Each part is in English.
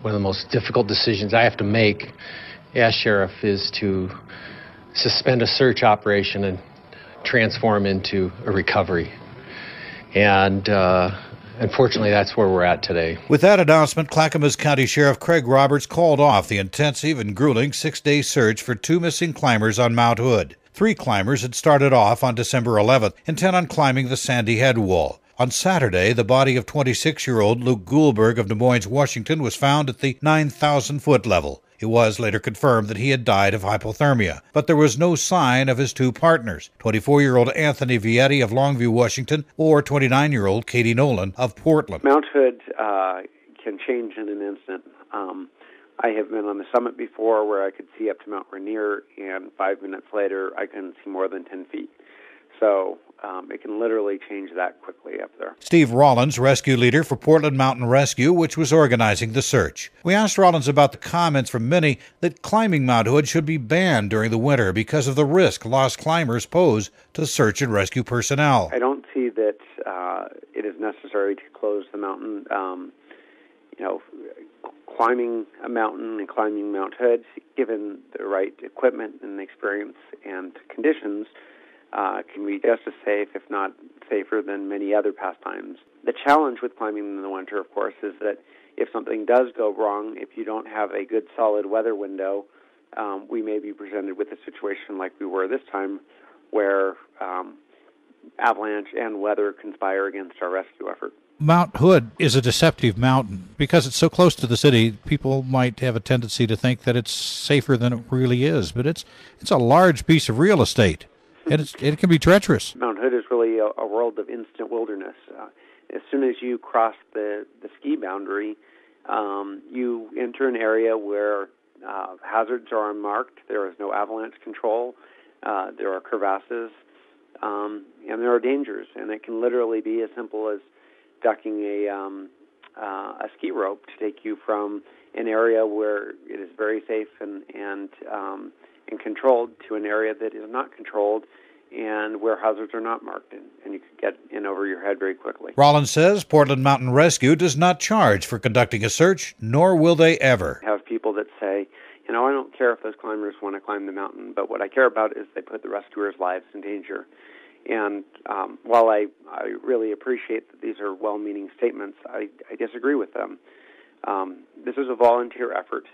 One of the most difficult decisions I have to make as sheriff is to suspend a search operation and transform into a recovery. And unfortunately, that's where we're at today. With that announcement, Clackamas County Sheriff Craig Roberts called off the intensive and grueling 6-day search for 2 missing climbers on Mount Hood. 3 climbers had started off on December 11th, intent on climbing the Sandy Head Wall. On Saturday, the body of 26-year-old Luke Goulberg of Des Moines, Washington, was found at the 9,000-foot level. It was later confirmed that he had died of hypothermia, but there was no sign of his 2 partners, 24-year-old Anthony Vietti of Longview, Washington, or 29-year-old Katie Nolan of Portland. Mount Hood can change in an instant. I have been on the summit before where I could see up to Mount Rainier, and 5 minutes later I couldn't see more than 10 feet. So it can literally change that quickly up there. Steve Rollins, rescue leader for Portland Mountain Rescue, which was organizing the search. We asked Rollins about the comments from many that climbing Mount Hood should be banned during the winter because of the risk lost climbers pose to search and rescue personnel. I don't see that it is necessary to close the mountain. Climbing a mountain and climbing Mount Hood, given the right equipment and experience and conditions, can be just as safe, if not safer, than many other pastimes. The challenge with climbing in the winter, of course, is that if something does go wrong, if you don't have a good solid weather window, we may be presented with a situation like we were this time, where avalanche and weather conspire against our rescue effort. Mount Hood is a deceptive mountain. Because it's so close to the city, people might have a tendency to think that it's safer than it really is. But it's a large piece of real estate, and it can be treacherous. Mount Hood is really a world of instant wilderness. As soon as you cross the ski boundary, you enter an area where hazards are unmarked. There is no avalanche control. There are crevasses, and there are dangers. And it can literally be as simple as ducking a ski rope to take you from an area where it is very safe and controlled to an area that is not controlled and where hazards are not marked, and you can get in over your head very quickly. Rollins says Portland Mountain Rescue does not charge for conducting a search, nor will they ever. I have people that say, I don't care if those climbers want to climb the mountain, but what I care about is they put the rescuers' lives in danger. And while I really appreciate that these are well-meaning statements, I disagree with them. This is a volunteer effort.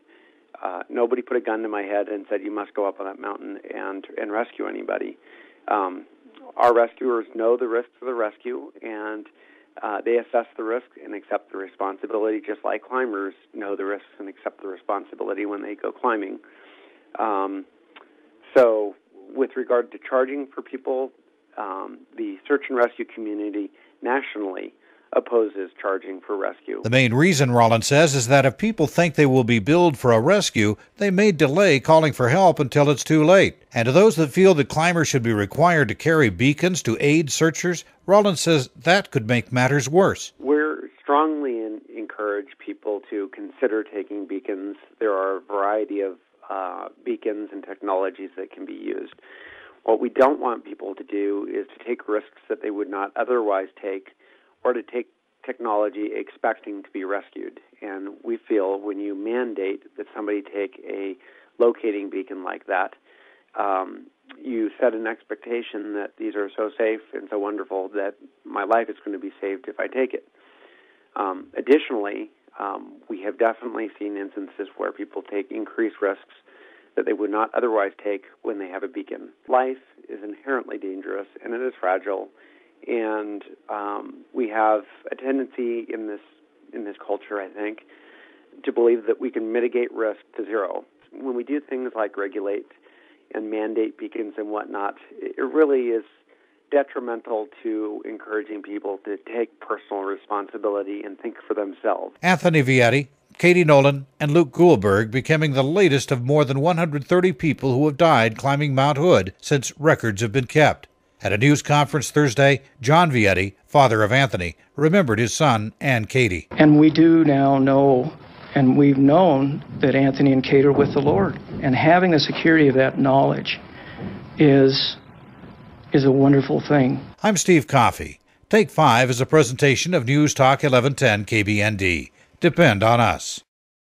Nobody put a gun to my head and said, you must go up on that mountain and rescue anybody. Our rescuers know the risks of the rescue, and they assess the risk and accept the responsibility, just like climbers know the risks and accept the responsibility when they go climbing. So with regard to charging for people, the search and rescue community nationally opposes charging for rescue. The main reason, Rollins says, is that if people think they will be billed for a rescue, they may delay calling for help until it's too late. And to those that feel that climbers should be required to carry beacons to aid searchers, Rollins says that could make matters worse. We're strongly encourage people to consider taking beacons. There are a variety of beacons and technologies that can be used. What we don't want people to do is to take risks that they would not otherwise take, or to take technology expecting to be rescued. And we feel when you mandate that somebody take a locating beacon like that, you set an expectation that these are so safe and so wonderful that my life is going to be saved if I take it. Additionally, we have definitely seen instances where people take increased risks that they would not otherwise take when they have a beacon. Life is inherently dangerous, and it is fragile. And we have a tendency in this culture, I think, to believe that we can mitigate risk to zero. When we do things like regulate and mandate beacons and whatnot, it really is detrimental to encouraging people to take personal responsibility and think for themselves. Anthony Vietti, Katie Nolan, and Luke Goulberg becoming the latest of more than 130 people who have died climbing Mount Hood since records have been kept. At a news conference Thursday, John Vietti, father of Anthony, remembered his son and Katie. And we do now know, and we've known, that Anthony and Kate are with the Lord. And having the security of that knowledge is a wonderful thing. I'm Steve Coffey. Take 5 is a presentation of News Talk 1110 KBND. Depend on us.